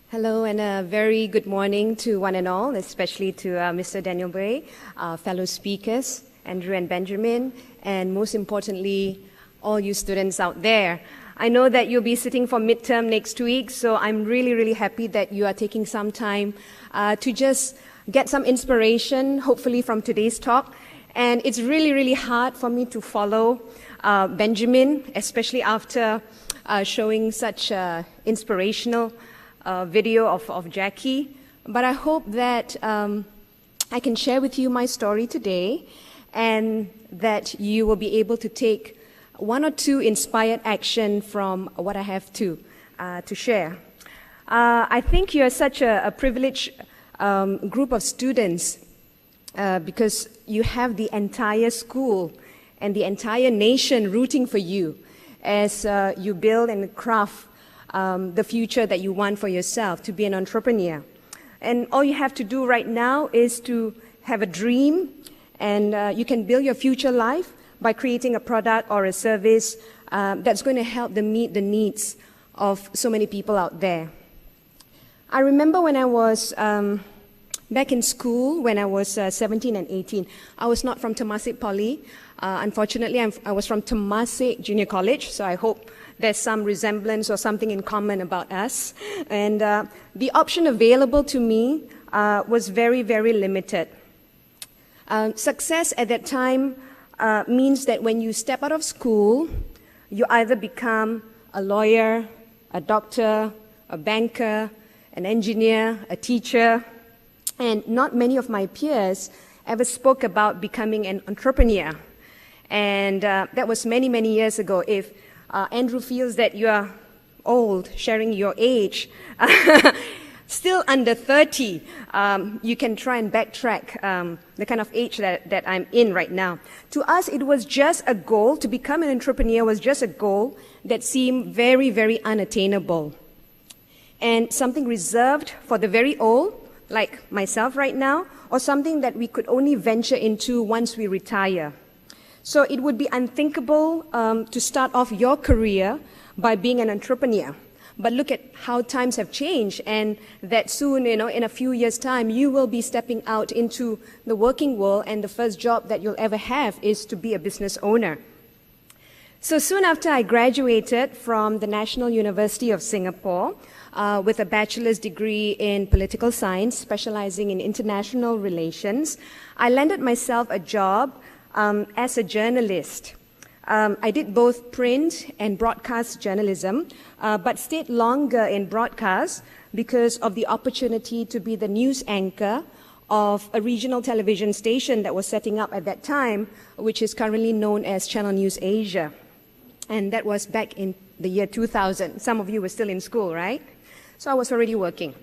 Hello and a very good morning to one and all, especially to Mr. Daniel Bray, fellow speakers, Andrew and Benjamin, and most importantly, all you students out there. I know that you'll be sitting for midterm next week, so I'm really happy that you are taking some time to just get some inspiration, hopefully from today's talk. And it's really hard for me to follow Benjamin, especially after showing such inspirational video of Jackie, but I hope that I can share with you my story today and that you will be able to take one or two inspired action from what I have to share. I think you're such a privileged group of students because you have the entire school and the entire nation rooting for you as you build and craft the future that you want for yourself, to be an entrepreneur. And all you have to do right now is to have a dream, and you can build your future life by creating a product or a service that's going to help them meet the needs of so many people out there. I remember when I was back in school, when I was 17 and 18, I was not from Temasek Poly. Unfortunately, I was from Temasek Junior College, so I hope there's some resemblance or something in common about us. And the option available to me was very limited. Success at that time means that when you step out of school, you either become a lawyer, a doctor, a banker, an engineer, a teacher, and not many of my peers ever spoke about becoming an entrepreneur. And that was many years ago. If Andrew feels that you are old, sharing your age, still under 30, you can try and backtrack the kind of age that I'm in right now. To us, it was just a goal. To become an entrepreneur was just a goal that seemed very unattainable, and something reserved for the very old, like myself right now, or something that we could only venture into once we retire. So it would be unthinkable to start off your career by being an entrepreneur. But look at how times have changed, and that soon, in a few years' time, you will be stepping out into the working world, and the first job that you'll ever have is to be a business owner. So soon after I graduated from the National University of Singapore with a bachelor's degree in political science, specializing in international relations, I landed myself a job as a journalist. I did both print and broadcast journalism, but stayed longer in broadcast because of the opportunity to be the news anchor of a regional television station that was setting up at that time, which is currently known as Channel News Asia. And that was back in the year 2000. Some of you were still in school, right? So I was already working.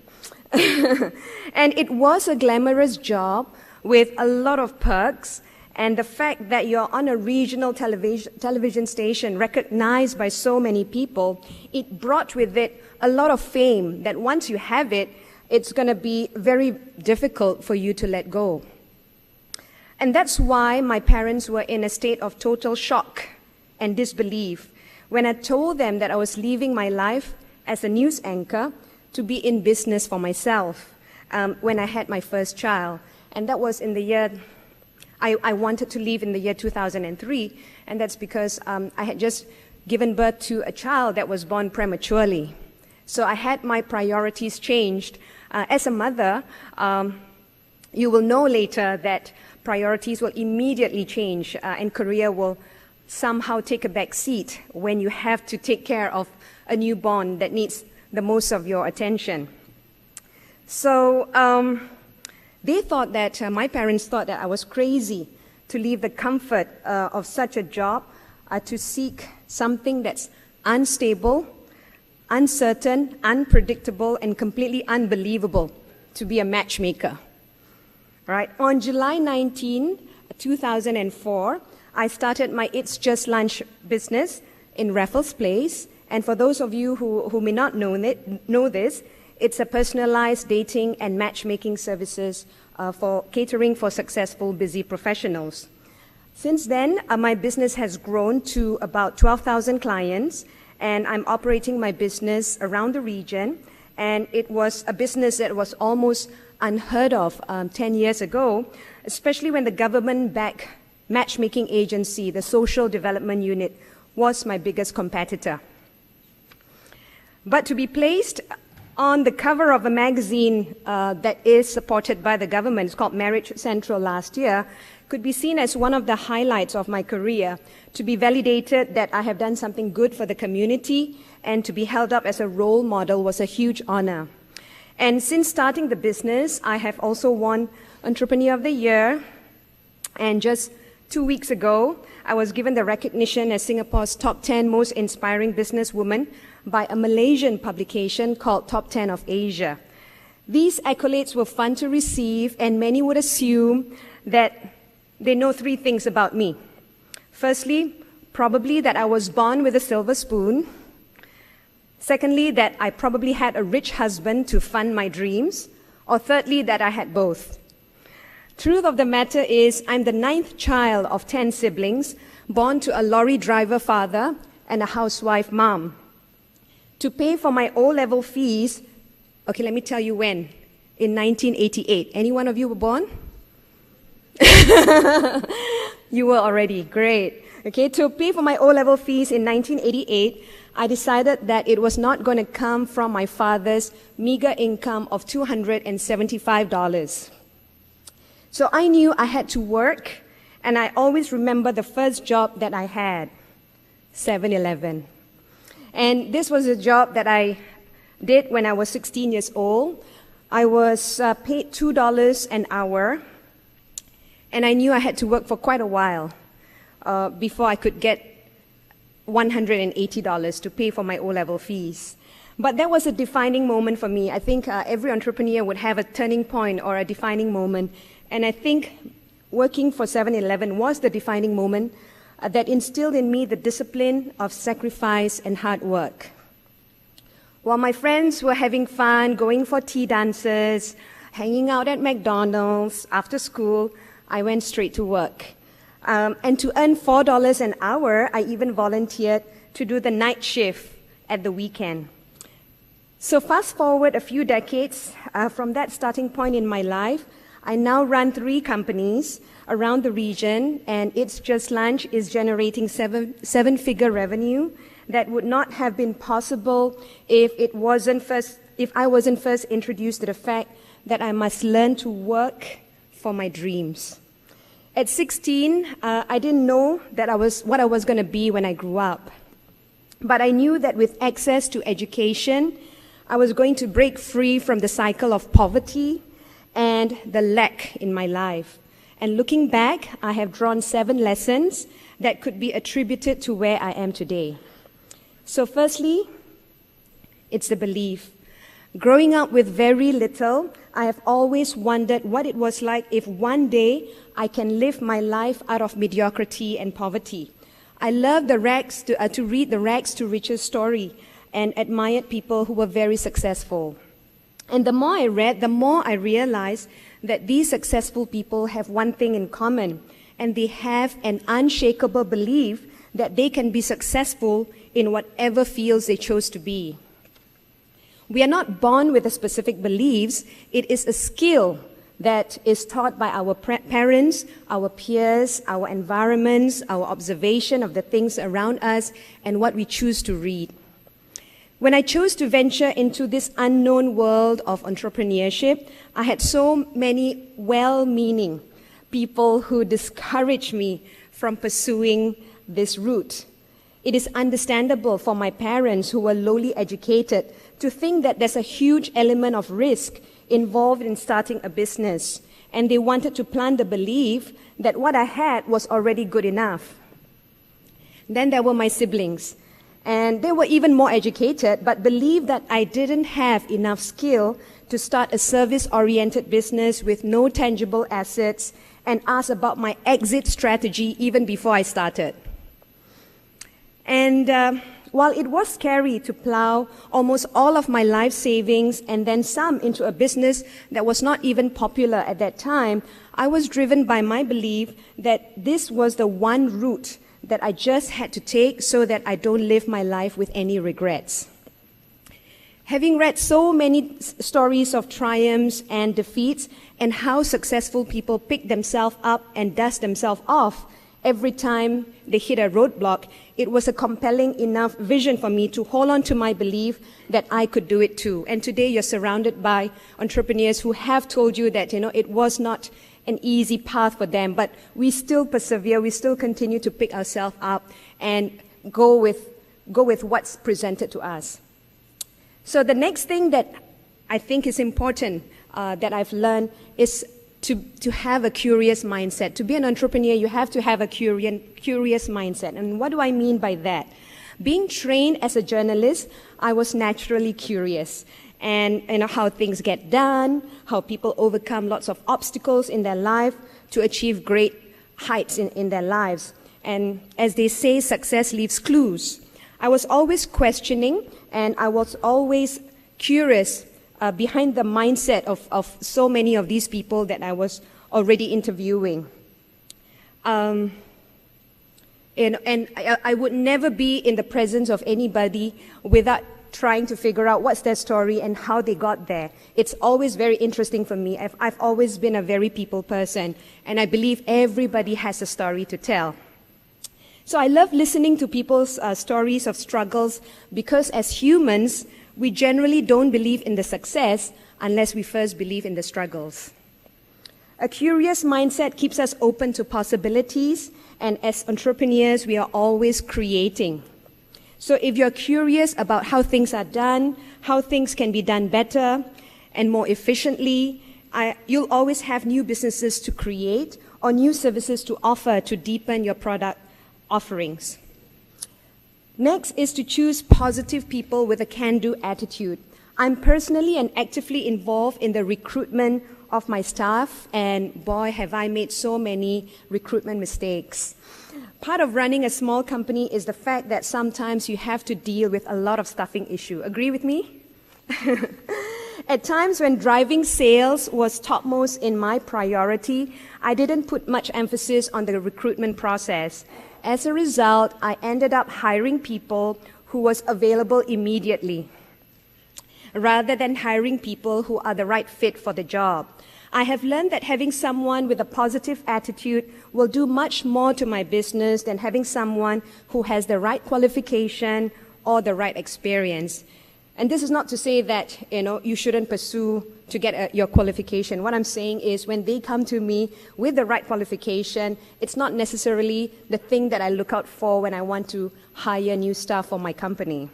And it was a glamorous job with a lot of perks. And the fact that you're on a regional television station recognized by so many people, it brought with it a lot of fame that once you have it, it's going to be very difficult for you to let go. And that's why my parents were in a state of total shock and disbelief when I told them that I was leaving my life as a news anchor to be in business for myself when I had my first child. And that was in the year I wanted to leave in the year 2003, and that's because I had just given birth to a child that was born prematurely. So I had my priorities changed. As a mother, you will know later that priorities will immediately change and career will somehow take a back seat when you have to take care of a newborn that needs the most of your attention. So they thought that, my parents thought that I was crazy to leave the comfort of such a job to seek something that's unstable, uncertain, unpredictable, and completely unbelievable, to be a matchmaker. Right? On July 19, 2004, I started my It's Just Lunch business in Raffles Place. And for those of you who may not know this, it's a personalized dating and matchmaking services for catering for successful, busy professionals. Since then, my business has grown to about 12,000 clients, and I'm operating my business around the region. And it was a business that was almost unheard of 10 years ago, especially when the government-backed matchmaking agency, the Social Development Unit, was my biggest competitor. But to be placed on the cover of a magazine that is supported by the government, it's called Marriage Central last year, could be seen as one of the highlights of my career. To be validated that I have done something good for the community and to be held up as a role model was a huge honor. And since starting the business, I have also won Entrepreneur of the Year. And just 2 weeks ago, I was given the recognition as Singapore's top 10 most inspiring businesswoman by a Malaysian publication called Top 10 of Asia. These accolades were fun to receive, and many would assume that they know 3 things about me. Firstly, probably that I was born with a silver spoon. Secondly, that I probably had a rich husband to fund my dreams. Or thirdly, that I had both. Truth of the matter is, I'm the 9th child of 10 siblings, born to a lorry driver father and a housewife mom. To pay for my O-level fees, okay, let me tell you when, in 1988. Any one of you were born? You were already, great. Okay, to pay for my O-level fees in 1988, I decided that it was not going to come from my father's meager income of $275. So I knew I had to work, and I always remember the first job that I had, 7-Eleven. And this was a job that I did when I was 16 years old. I was paid $2 an hour, and I knew I had to work for quite a while before I could get $180 to pay for my O-level fees. But that was a defining moment for me. I think every entrepreneur would have a turning point or a defining moment. And I think working for 7-Eleven was the defining moment that instilled in me the discipline of sacrifice and hard work. While my friends were having fun, going for tea dances, hanging out at McDonald's after school, I went straight to work. And to earn $4 an hour, I even volunteered to do the night shift at the weekend. So fast forward a few decades from that starting point in my life, I now run 3 companies around the region, and It's Just Lunch is generating seven-figure revenue that would not have been possible if I wasn't first introduced to the fact that I must learn to work for my dreams. At 16, I didn't know that what I was going to be when I grew up. But I knew that with access to education, I was going to break free from the cycle of poverty and the lack in my life. And looking back, I have drawn 7 lessons that could be attributed to where I am today. So firstly, it's the belief. Growing up with very little, I have always wondered what it was like if one day I can live my life out of mediocrity and poverty. I loved to read the rags to riches story and admired people who were very successful. And the more I read, the more I realized that these successful people have one thing in common, and they have an unshakable belief that they can be successful in whatever fields they chose to be. We are not born with a specific beliefs. It is a skill that is taught by our parents, our peers, our environments, our observation of the things around us, and what we choose to read. When I chose to venture into this unknown world of entrepreneurship, I had so many well-meaning people who discouraged me from pursuing this route. It is understandable for my parents, who were lowly educated, to think that there's a huge element of risk involved in starting a business, and they wanted to plant the belief that what I had was already good enough. Then there were my siblings, and they were even more educated, but believed that I didn't have enough skill to start a service-oriented business with no tangible assets, and asked about my exit strategy even before I started. And while it was scary to plow almost all of my life savings and then some into a business that was not even popular at that time, I was driven by my belief that this was the one route that I just had to take so that I don't live my life with any regrets. Having read so many stories of triumphs and defeats and how successful people pick themselves up and dust themselves off every time they hit a roadblock, it was a compelling enough vision for me to hold on to my belief that I could do it too. And today you're surrounded by entrepreneurs who have told you that, it was not an easy path for them, but we still persevere, we still continue to pick ourselves up and go with what's presented to us. So the next thing that I think is important that I've learned is to have a curious mindset. To be an entrepreneur, you have to have a curious mindset. And what do I mean by that? Being trained as a journalist, I was naturally curious. And how things get done, how people overcome lots of obstacles in their life to achieve great heights in their lives. And as they say, success leaves clues. I was always questioning, and I was always curious behind the mindset of so many of these people that I was already interviewing. And I would never be in the presence of anybody without trying to figure out what's their story and how they got there. It's always very interesting for me. I've always been a very people person, and I believe everybody has a story to tell. So I love listening to people's stories of struggles because as humans, we generally don't believe in the success unless we first believe in the struggles. A curious mindset keeps us open to possibilities, and as entrepreneurs, we are always creating. So if you're curious about how things are done, how things can be done better and more efficiently, you'll always have new businesses to create or new services to offer to deepen your product offerings. Next is to choose positive people with a can-do attitude. I'm personally and actively involved in the recruitment of my staff, and boy, have I made so many recruitment mistakes. Part of running a small company is the fact that sometimes you have to deal with a lot of staffing issue. Agree with me? At times when driving sales was topmost in my priority, I didn't put much emphasis on the recruitment process. As a result, I ended up hiring people who was available immediately, rather than hiring people who are the right fit for the job. I have learned that having someone with a positive attitude will do much more to my business than having someone who has the right qualification or the right experience. And this is not to say that, you shouldn't pursue to get your qualification. What I'm saying is when they come to me with the right qualification, it's not necessarily the thing that I look out for when I want to hire new staff for my company.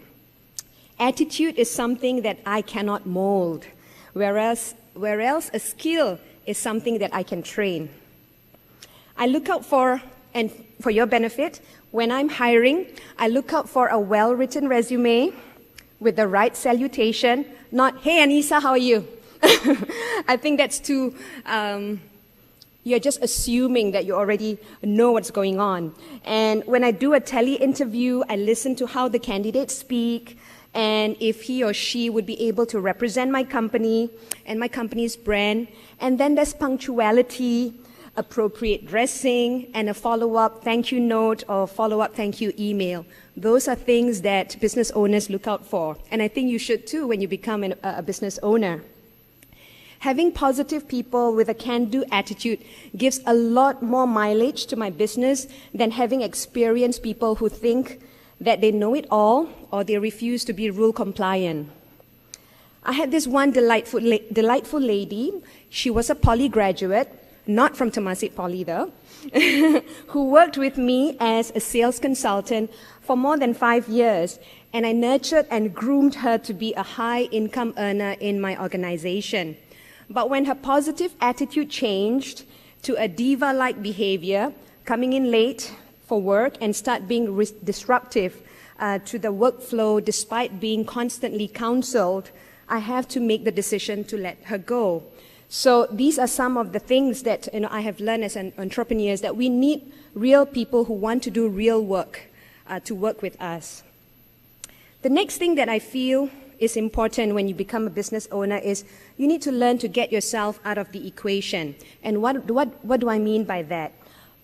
Attitude is something that I cannot mold, whereas a skill is something that I can train. I look out for, and for your benefit, when I'm hiring, I look out for a well-written resume with the right salutation, not, "Hey Anisa, how are you?" I think that's too, you're just assuming that you already know what's going on. And when I do a tele-interview, I listen to how the candidates speak, and if he or she would be able to represent my company and my company's brand. And then there's punctuality, appropriate dressing, and a follow-up thank you note or follow-up thank you email. Those are things that business owners look out for. And I think you should too when you become a business owner. Having positive people with a can-do attitude gives a lot more mileage to my business than having experienced people who think that they know it all or they refuse to be rule compliant. I had this one delightful lady. She was a Poly graduate, not from Temasek Poly though, who worked with me as a sales consultant for more than 5 years, and I nurtured and groomed her to be a high income earner in my organization. But when her positive attitude changed to a diva-like behavior, coming in late for work and start being disruptive to the workflow despite being constantly counseled, I have to make the decision to let her go. So these are some of the things that I have learned as an entrepreneur, is that we need real people who want to do real work to work with us. The next thing that I feel is important when you become a business owner is you need to learn to get yourself out of the equation. And what do I mean by that?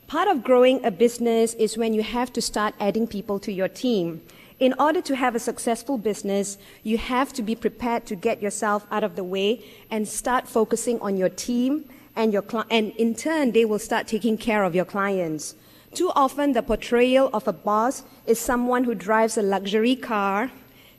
Part of growing a business is when you have to start adding people to your team. In order to have a successful business, you have to be prepared to get yourself out of the way and start focusing on your team and and in turn, they will start taking care of your clients. Too often, the portrayal of a boss is someone who drives a luxury car,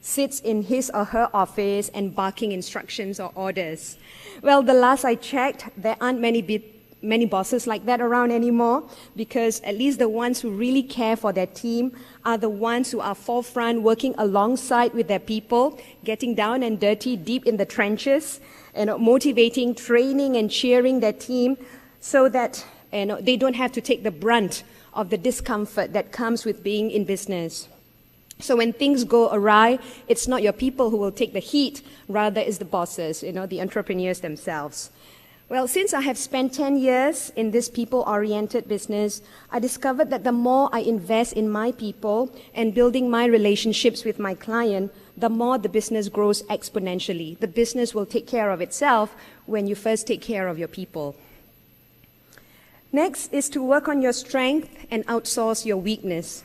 sits in his or her office and barking instructions or orders. Well, the last I checked, there aren't many bosses like that around anymore, because at least the ones who really care for their team are the ones who are forefront, working alongside with their people, getting down and dirty deep in the trenches, motivating, training and cheering their team so that they don't have to take the brunt of the discomfort that comes with being in business. So when things go awry, it's not your people who will take the heat, rather it's the bosses, the entrepreneurs themselves. Well, since I have spent 10 years in this people-oriented business, I discovered that the more I invest in my people and building my relationships with my client, the more the business grows exponentially. The business will take care of itself when you first take care of your people. Next is to work on your strength and outsource your weakness.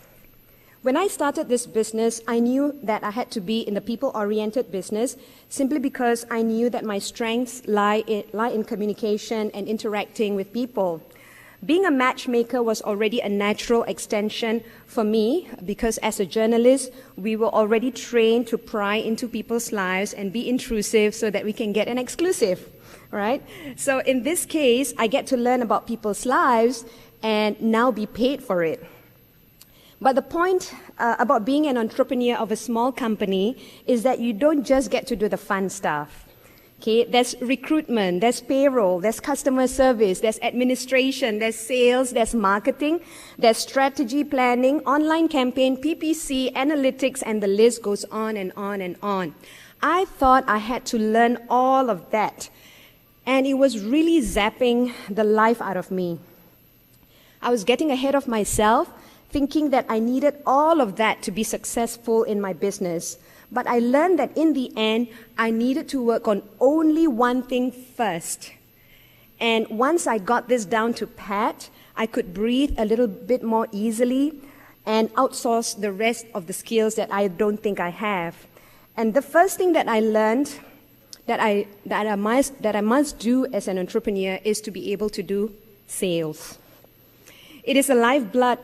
When I started this business, I knew that I had to be in the people-oriented business simply because I knew that my strengths lie in communication and interacting with people. Being a matchmaker was already a natural extension for me because as a journalist, we were already trained to pry into people's lives and be intrusive so that we can get an exclusive, right? So in this case, I get to learn about people's lives and now be paid for it. But the point about being an entrepreneur of a small company is that you don't just get to do the fun stuff. Okay, there's recruitment, there's payroll, there's customer service, there's administration, there's sales, there's marketing, there's strategy planning, online campaign, PPC, analytics, and the list goes on and on and on. I thought I had to learn all of that, and it was really zapping the life out of me. I was getting ahead of myself, thinking that I needed all of that to be successful in my business. But I learned that in the end, I needed to work on only one thing first. And once I got this down to pat, I could breathe a little bit more easily and outsource the rest of the skills that I don't think I have. And the first thing that I learned that I must do as an entrepreneur is to be able to do sales. It is the lifeblood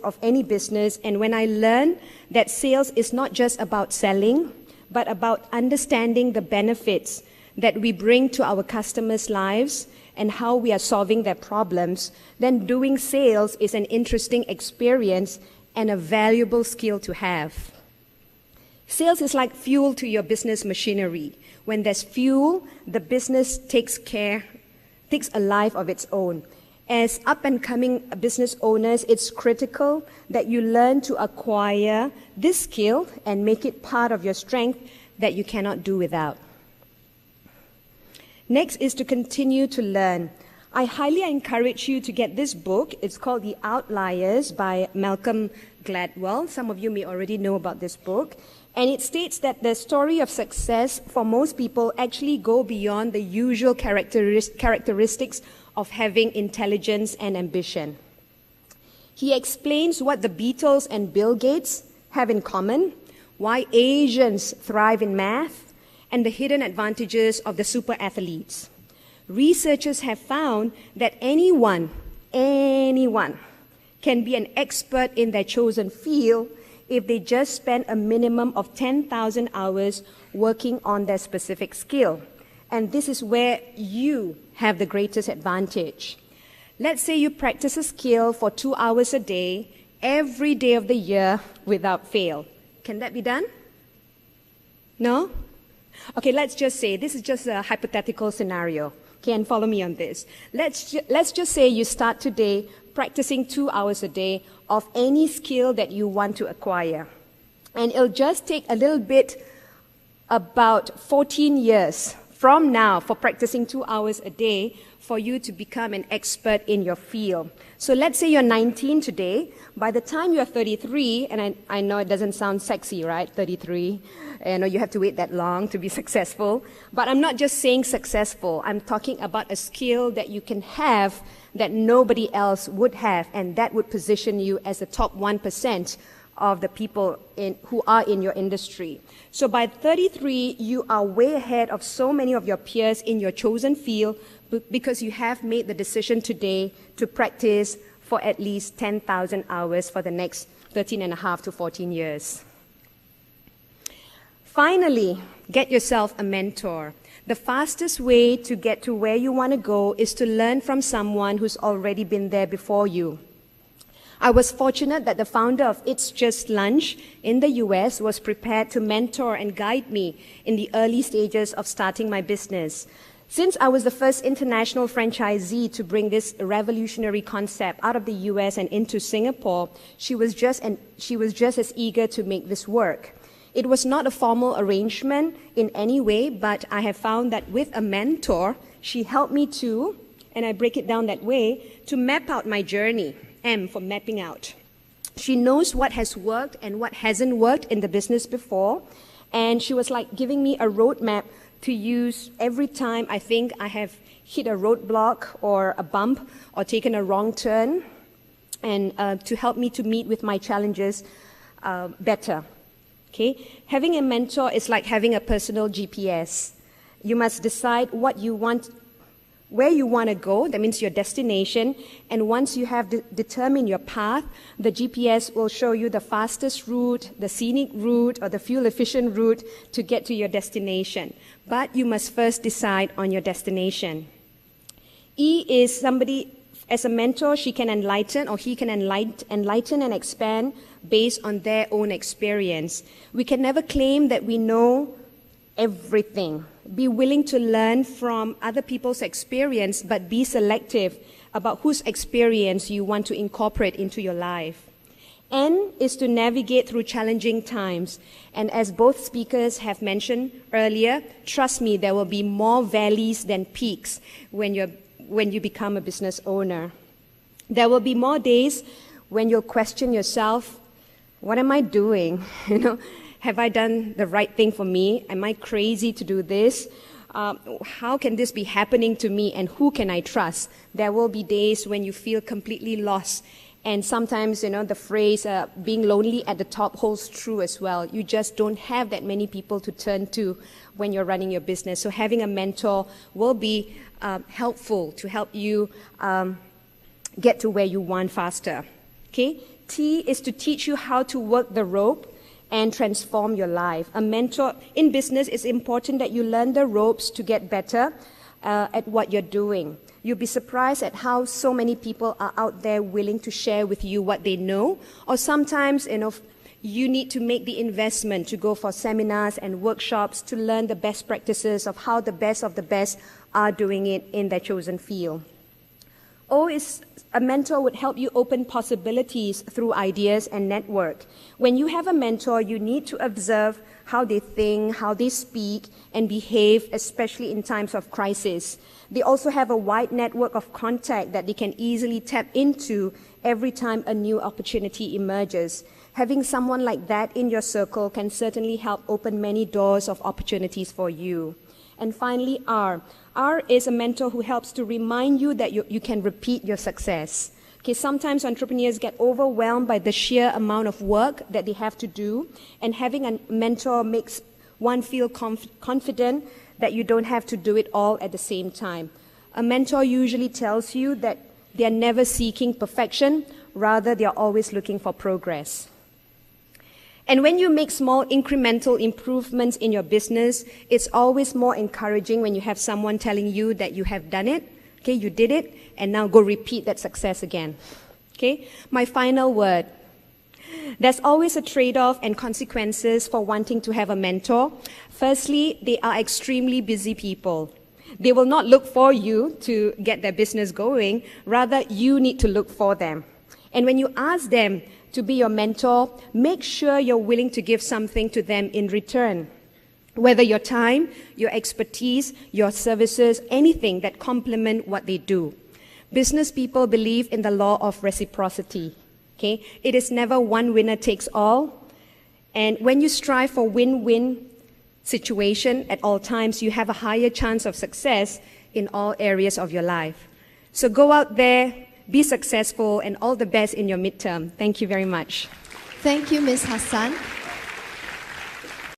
of any business, and when I learned that sales is not just about selling, but about understanding the benefits that we bring to our customers' lives and how we are solving their problems, then doing sales is an interesting experience and a valuable skill to have. Sales is like fuel to your business machinery. When there's fuel, the business takes a life of its own. As up-and-coming business owners, it's critical that you learn to acquire this skill and make it part of your strength that you cannot do without. Next is to continue to learn. I highly encourage you to get this book. It's called The Outliers by Malcolm Gladwell. Some of you may already know about this book. And it states that the story of success for most people actually go beyond the usual characteristics of having intelligence and ambition. He explains what the Beatles and Bill Gates have in common, why Asians thrive in math, and the hidden advantages of the super athletes. Researchers have found that anyone can be an expert in their chosen field if they just spend a minimum of 10,000 hours working on their specific skill. And this is where you have the greatest advantage. Let's say you practice a skill for 2 hours a day, every day of the year, without fail. Can that be done? No? Okay, let's just say, this is just a hypothetical scenario. Okay, and follow me on this. Let's just say you start today practicing 2 hours a day of any skill that you want to acquire. And it'll just take a little bit, about 14 years from now, for practicing 2 hours a day, for you to become an expert in your field. So let's say you're 19 today. By the time you're 33, and I know it doesn't sound sexy, right? 33. I know you have to wait that long to be successful. But I'm not just saying successful. I'm talking about a skill that you can have that nobody else would have, and that would position you as the top 1% of the people who are in your industry. So by 33, you are way ahead of so many of your peers in your chosen field because you have made the decision today to practice for at least 10,000 hours for the next 13 and a half to 14 years. Finally, get yourself a mentor. The fastest way to get to where you want to go is to learn from someone who's already been there before you. I was fortunate that the founder of It's Just Lunch in the US was prepared to mentor and guide me in the early stages of starting my business. Since I was the first international franchisee to bring this revolutionary concept out of the US and into Singapore, she was just as eager to make this work. It was not a formal arrangement in any way, but I have found that with a mentor, she helped me to, and I break it down that way, to map out my journey. M for mapping out. She knows what has worked and what hasn't worked in the business before, and she was like giving me a roadmap to use every time I think I have hit a roadblock or a bump or taken a wrong turn, and to help me to meet with my challenges better. Okay? Having a mentor is like having a personal GPS. You must decide what you want, where you want to go, that means your destination, and once you have determined your path, the GPS will show you the fastest route, the scenic route, or the fuel-efficient route to get to your destination. But you must first decide on your destination. E is somebody, as a mentor, she can enlighten, or he can enlighten and expand based on their own experience. We can never claim that we know everything. Be willing to learn from other people's experience, but be selective about whose experience you want to incorporate into your life. N is to navigate through challenging times. And as both speakers have mentioned earlier, trust me, there will be more valleys than peaks when you become a business owner. There will be more days when you'll question yourself, what am I doing? Have I done the right thing for me? Am I crazy to do this? How can this be happening to me, and who can I trust? There will be days when you feel completely lost. And sometimes, the phrase, being lonely at the top holds true as well. You just don't have that many people to turn to when you're running your business. So having a mentor will be helpful to help you get to where you want faster. Okay? T is to teach you how to work the rope and transform your life. A mentor in business, it's important that you learn the ropes to get better at what you're doing. You'll be surprised at how so many people are out there willing to share with you what they know, or sometimes, you need to make the investment to go for seminars and workshops to learn the best practices of how the best of the best are doing it in their chosen field. O is a mentor would help you open possibilities through ideas and network. When you have a mentor, you need to observe how they think, how they speak, and behave, especially in times of crisis. They also have a wide network of contact that they can easily tap into every time a new opportunity emerges. Having someone like that in your circle can certainly help open many doors of opportunities for you. And finally, R. R is a mentor who helps to remind you that you can repeat your success. Okay, sometimes entrepreneurs get overwhelmed by the sheer amount of work that they have to do, and having a mentor makes one feel confident that you don't have to do it all at the same time. A mentor usually tells you that they are never seeking perfection, rather they are always looking for progress. And when you make small incremental improvements in your business, it's always more encouraging when you have someone telling you that you have done it, okay, you did it, and now go repeat that success again. Okay, my final word. There's always a trade-off and consequences for wanting to have a mentor. Firstly, they are extremely busy people. They will not look for you to get their business going, rather you need to look for them. And when you ask them to be your mentor, make sure you're willing to give something to them in return. Whether your time, your expertise, your services, anything that complement what they do. Business people believe in the law of reciprocity. Okay? It is never one winner takes all. And when you strive for win-win situation at all times, you have a higher chance of success in all areas of your life. So go out there, be successful, and all the best in your midterm. Thank you very much. Thank you, Ms. Hassan.